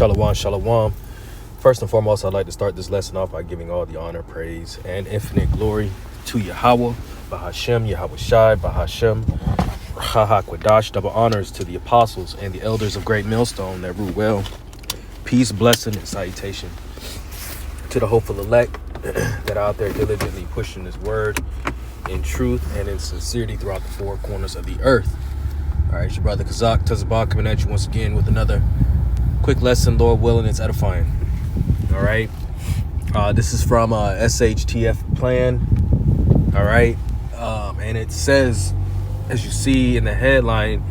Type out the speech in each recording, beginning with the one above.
Shalom, shalom. First and foremost, I'd like to start this lesson off by giving all the honor, praise, and infinite glory to Yahweh, Bahashem, Yahweh Shai, Bahashem, Rahakwadash. Double honors to the apostles and the elders of Great Millstone that rule well. Peace, blessing, and salutation to the hopeful elect that are out there diligently pushing this word in truth and in sincerity throughout the four corners of the earth. All right, it's your brother Kazak Tazabah coming at you once again with another quick lesson, Lord willing, it's edifying. All right, this is from SHTF plan. All right, and it says, as you see in the headline,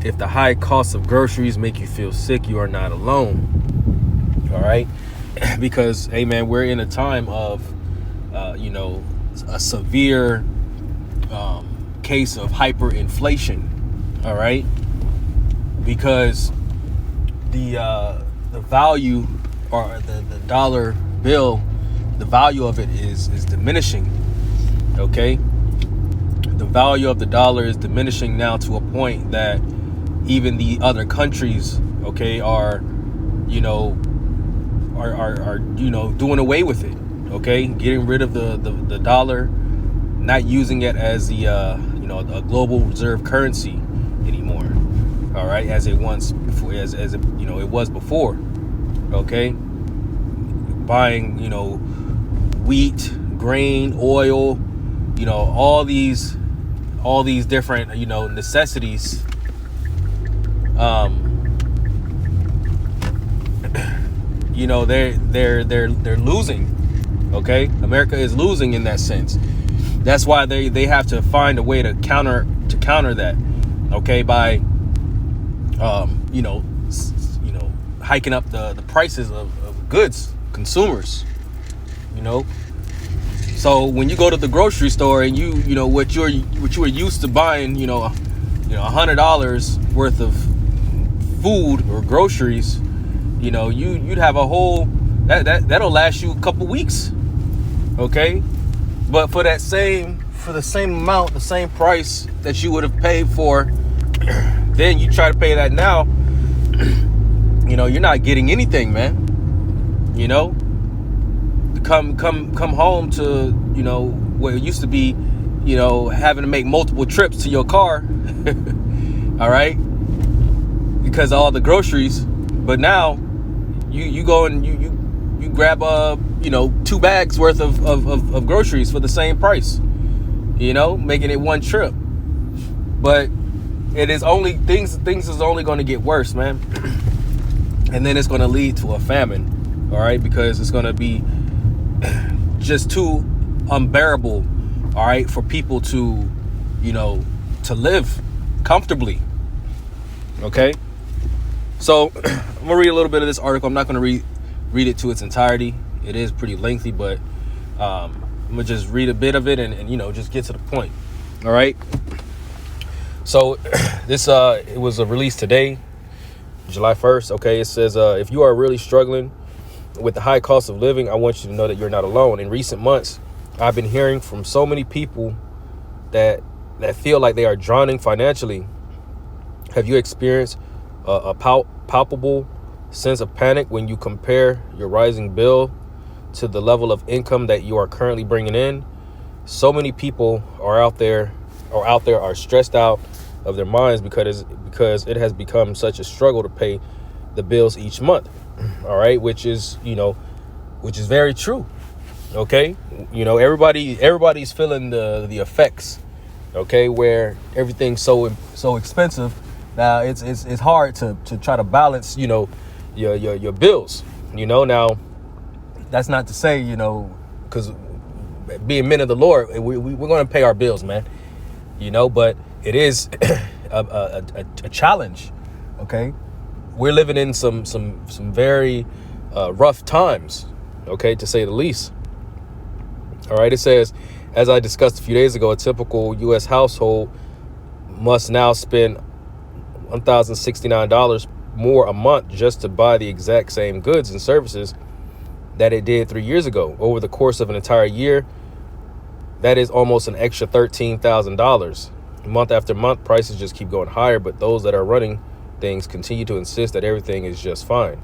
if the high cost of groceries make you feel sick, you are not alone. All right, because hey man, we're in a time of a severe case of hyperinflation. All right, because the value or the dollar bill, the value of it is diminishing. Okay, the value of the dollar is diminishing now to a point that even the other countries, okay, are doing away with it. Okay, getting rid of the dollar, not using it as the a global reserve currency anymore. All right, as it once before, as it it was before. Okay, buying wheat, grain, oil, all these different necessities. They're losing. Okay, America is losing in that sense. That's why they have to find a way to counter that. Okay, by hiking up the prices of goods, consumers. So when you go to the grocery store and what you were used to buying, $100 worth of food or groceries, you'd have a whole that'll last you a couple weeks. Okay, but for the same amount, the same price that you would have paid for, then you try to pay that now, you're not getting anything, man. Come home to what it used to be, having to make multiple trips to your car all right, because of all the groceries. But now you go and you grab 2 bags worth of groceries for the same price, making it one trip. But it is only things is only going to get worse, man. And then it's going to lead to a famine. All right, because it's going to be just too unbearable, all right, for people to to live comfortably. Okay, so I'm gonna read a little bit of this article. I'm not gonna read it to its entirety. It is pretty lengthy, but I'm gonna just read a bit of it and just get to the point. All right, so this it was released today, July 1st. Okay, it says if you are really struggling with the high cost of living, I want you to know that you're not alone. In recent months, I've been hearing from so many people that feel like they are drowning financially. Have you experienced a palpable sense of panic when you compare your rising bill to the level of income that you are currently bringing in? So many people out there are stressed out of their minds because it has become such a struggle to pay the bills each month. All right, which is very true. Okay, everybody's feeling the effects. Okay, where everything's so expensive now, it's hard to try to balance your bills. Now that's not to say because being men of the Lord, we're going to pay our bills, man. But it is a challenge. Okay. We're living in some very rough times, okay, to say the least. All right, it says, as I discussed a few days ago, a typical U.S. household must now spend $1,069 more a month just to buy the exact same goods and services that it did 3 years ago. Over the course of an entire year, that is almost an extra $13,000. Month after month, prices just keep going higher, but those that are running things continue to insist that everything is just fine.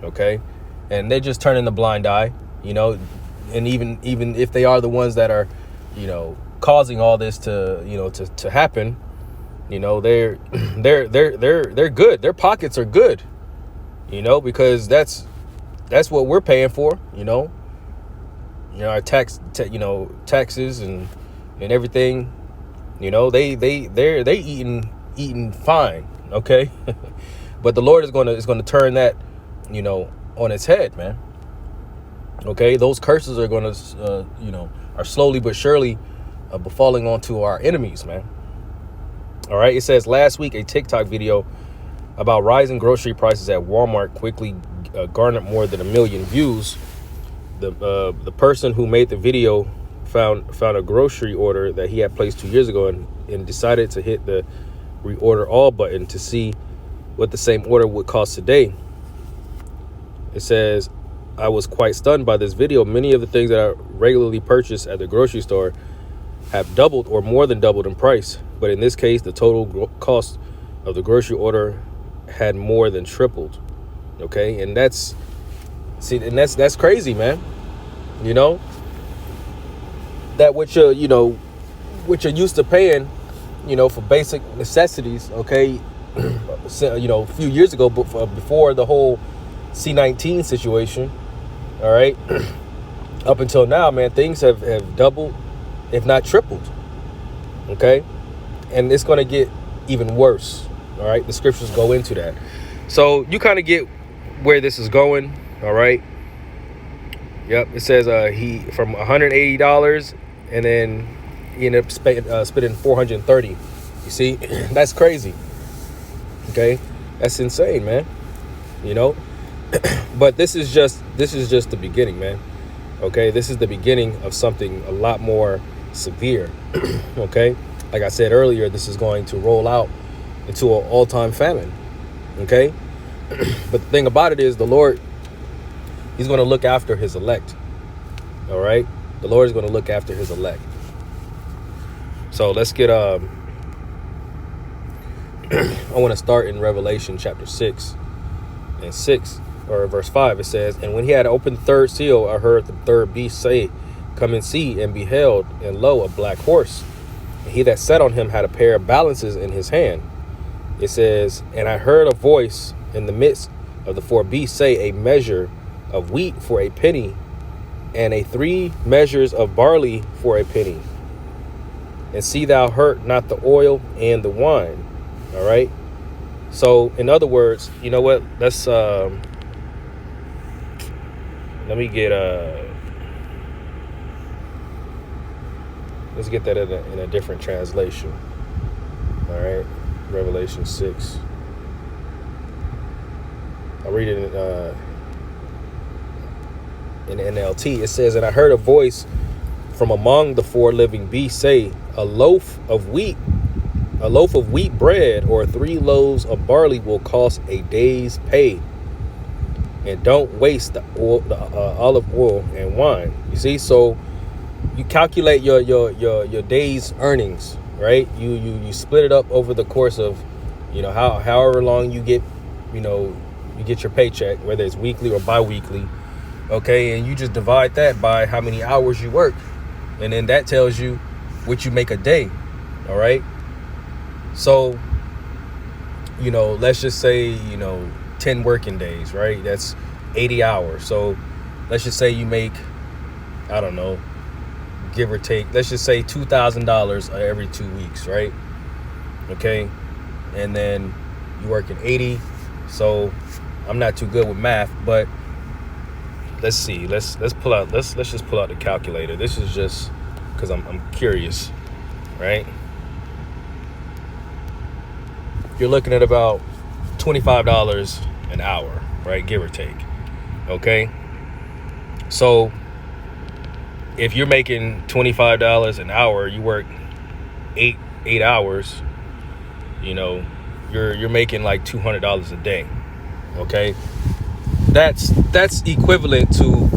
Okay. And they're just turning the blind eye, you know, and even if they are the ones that are, you know, causing all this to, you know, to happen, you know, they're good. Their pockets are good, you know, because that's what we're paying for, you know, our taxes and everything, you know, they eating fine. Okay. But the Lord is going to turn that, you know, on its head, man. Okay. Those curses are going to, you know, are slowly but surely befalling onto our enemies, man. All right. It says last week, a TikTok video about rising grocery prices at Walmart quickly garnered more than 1 million views. The person who made the video found a grocery order that he had placed 2 years ago and decided to hit the reorder all button to see what the same order would cost today. It says, I was quite stunned by this video. Many of the things that I regularly purchase at the grocery store have doubled or more than doubled in price. But in this case, the total cost of the grocery order had more than tripled. Okay. And that's crazy, man. You know, that what you're used to paying, you know, for basic necessities. Okay. You know, a few years ago, before the whole C-19 situation. All right. Up until now, man, things have doubled, if not tripled. Okay. And it's going to get even worse. All right. The scriptures go into that. So you kind of get where this is going. All right. Yep. It says he from $180 and then he ended up spending $430. You see, that's crazy. Okay. That's insane, man. You know, but this is just the beginning, man. Okay. This is the beginning of something a lot more severe. Okay. Like I said earlier, this is going to roll out into an all-time famine. Okay. But the thing about it is the Lord, he's going to look after his elect. All right. The Lord is going to look after his elect. So let's get, I want to start in Revelation chapter 6 and 6 or verse 5. It says, and when he had opened the third seal, I heard the third beast say, come and see, and beheld, and lo, a black horse. And he that sat on him had a pair of balances in his hand. It says, and I heard a voice in the midst of the four beasts say, a measure of wheat for a penny, and 3 measures of barley for a penny. And see thou hurt not the oil and the wine. All right. So in other words, you know what? Let's let me get let's get that in a different translation. All right. Revelation 6. I'll read it in NLT. It says, and I heard a voice from among the 4 living beasts say, a loaf of wheat bread or 3 loaves of barley will cost a day's pay. And don't waste the olive oil and wine. You see, so you calculate your day's earnings, right? You split it up over the course of, you know, however long you get, you know, you get your paycheck, whether it's weekly or bi-weekly. Okay, and you just divide that by how many hours you work, and then that tells you what you make a day. All right. So, you know, let's just say, you know, 10 working days, right? That's 80 hours. So let's just say you make, I don't know, give or take, let's just say $2,000 every 2 weeks, right? Okay. And then you work in 80. So I'm not too good with math, but let's see. Let's just pull out the calculator. This is just because I'm curious, right? You're looking at about $25 an hour, right? Give or take. Okay. So if you're making $25 an hour, you work eight hours, you know, you're making like $200 a day. Okay. That's equivalent to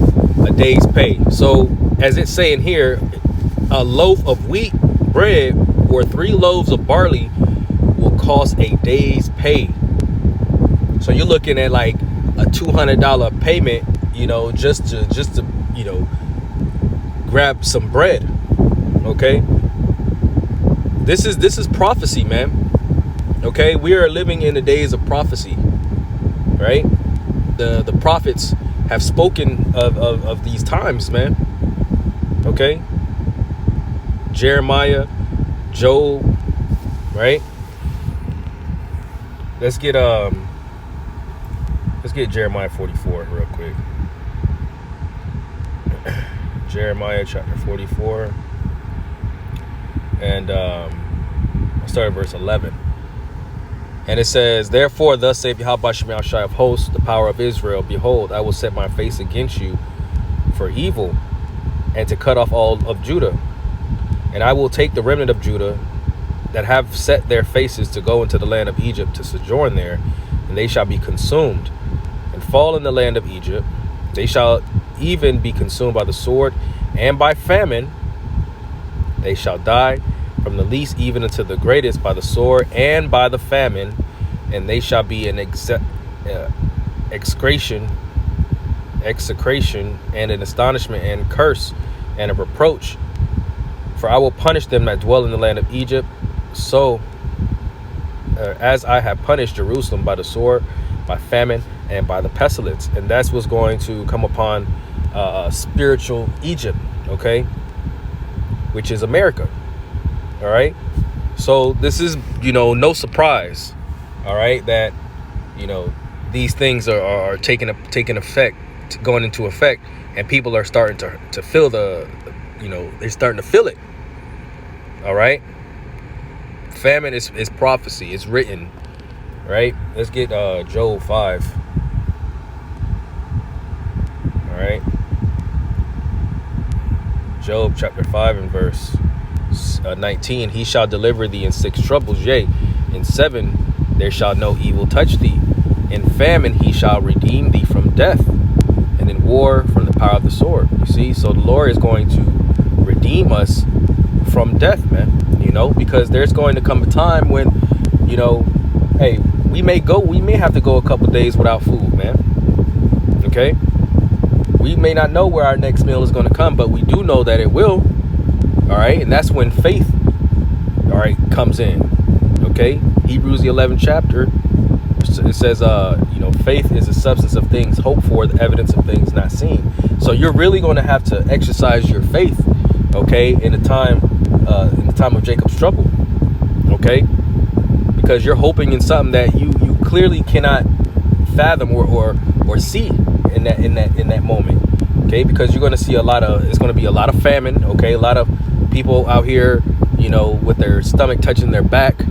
a day's pay. So as it's saying here, a loaf of wheat bread or 3 loaves of barley will cost a day's pay. So you're looking at like a $200 payment, just to grab some bread. Okay, this is prophecy, man. Okay, we are living in the days of prophecy, right? The prophets have spoken of these times, man. Okay, Jeremiah, Job, right? Let's get Jeremiah 44 real quick. Jeremiah chapter 44, and I'll start at verse 11. And it says, "Therefore, thus saith Yahweh Shemel Shai of hosts, the power of Israel, behold, I will set my face against you for evil, and to cut off all of Judah. And I will take the remnant of Judah that have set their faces to go into the land of Egypt to sojourn there, and they shall be consumed and fall in the land of Egypt. They shall even be consumed by the sword and by famine. They shall die from the least even unto the greatest by the sword and by the famine, and they shall be an execration and an astonishment and curse and a reproach. For I will punish them that dwell in the land of Egypt, so as I have punished Jerusalem by the sword, by famine, and by the pestilence." And that's what's going to come upon spiritual Egypt, okay, which is America. All right, so this is no surprise, all right, that these things are taking effect, going into effect, and people are starting to feel they're starting to feel it. All right, famine is prophecy. It's written, right? Let's get Job 5. All right, Job chapter 5 and verse 19. "He shall deliver thee in 6 troubles, yea, in 7 there shall no evil touch thee. In famine he shall redeem thee from death, and in war from the power of the sword." You see, so the Lord is going to redeem us from death, man. Because there's going to come a time when, hey, we may have to go a couple days without food, man. Okay, we may not know where our next meal is going to come, but we do know that it will. All right, and that's when faith, all right, comes in. Okay, Hebrews the 11th chapter, it says, faith is the substance of things hoped for, the evidence of things not seen. So you're really going to have to exercise your faith, okay, in the time of Jacob's trouble, okay, because you're hoping in something that you clearly cannot fathom or see in that moment, okay, because you're going to see it's going to be a lot of famine, okay, a lot of people out here, with their stomach touching their back,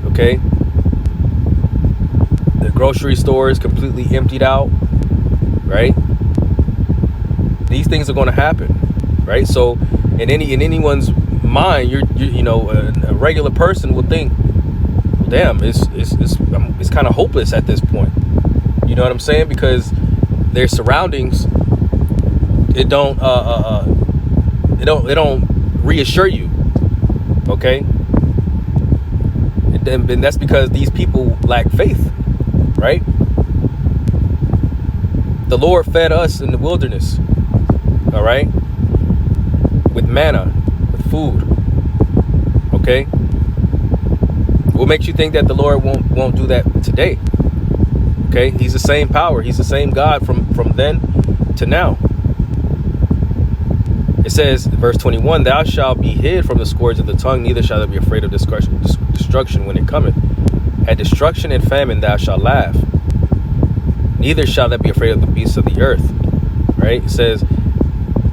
okay, the grocery store is completely emptied out, right? These things are going to happen, right? So in anyone's mind, a regular person will think, well, damn, it's kind of hopeless at this point. You know what I'm saying? Because their surroundings, it don't reassure you, okay? And that's because these people lack faith, right? The Lord fed us in the wilderness, all right, with manna, with food, okay? What makes you think that the Lord won't do that today? Okay, He's the same power. He's the same God from then to now. It says, verse 21, "Thou shalt be hid from the scourge of the tongue, neither shalt thou be afraid of destruction when it cometh. At destruction and famine thou shalt laugh, neither shalt thou be afraid of the beasts of the earth." Right? It says,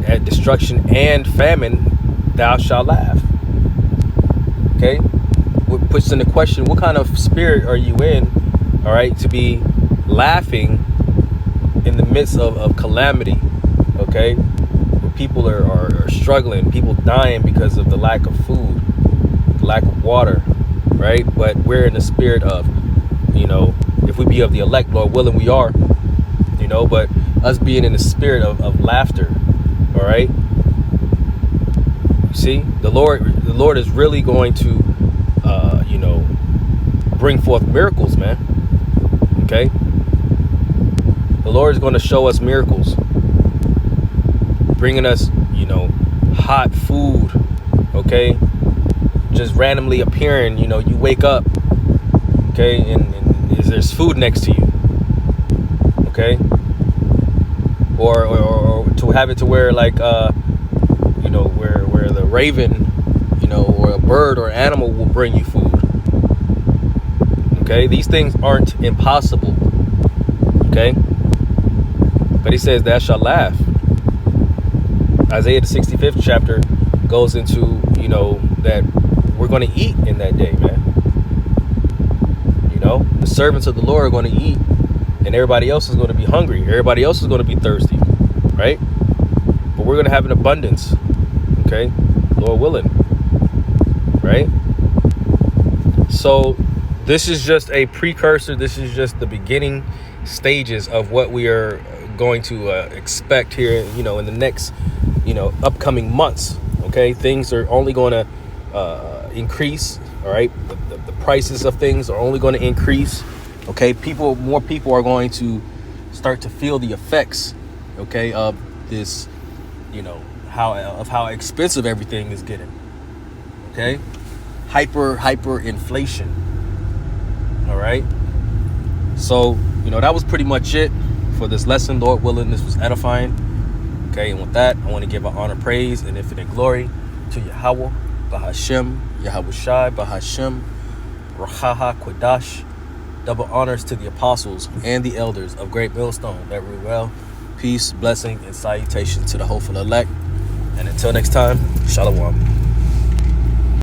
at destruction and famine thou shalt laugh. Okay? What puts into question, what kind of spirit are you in, all right, to be laughing in the midst of calamity, okay? Where people are struggling, people dying because of the lack of food, the lack of water, right? But we're in the spirit of, if we be of the elect, Lord willing, we are, but us being in the spirit of laughter, all right? See, the Lord is really going to, bring forth miracles, man. Okay, The Lord is going to show us miracles, bringing us, hot food, okay? Just randomly appearing, you wake up, okay, and there's food next to you, okay? Or to have it to where, like, where the raven, or a bird or animal will bring you food, okay? These things aren't impossible, okay? But he says, thou shalt laugh. Isaiah, the 65th chapter, goes into, that we're going to eat in that day, man. The servants of the Lord are going to eat, and everybody else is going to be hungry. Everybody else is going to be thirsty, right? But we're going to have an abundance, okay? Lord willing, right? So this is just a precursor. This is just the beginning stages of what we are going to expect here, in the next, upcoming months, okay? Things are only going to increase, all right? The prices of things are only going to increase, okay? More people are going to start to feel the effects, okay, of this, how expensive everything is getting, okay? Hyper inflation, all right? So, that was pretty much it for this lesson. Lord willing, this was edifying, okay? And with that, I want to give an honor, praise, and infinite glory to Yahweh, Bahashem, Yahweh Shai, Bahashem, Rahaha Quadash. Double honors to the apostles and the elders of Great Millstone that rule well. Peace, blessing, and salutation to the hopeful elect. And until next time, Shalom.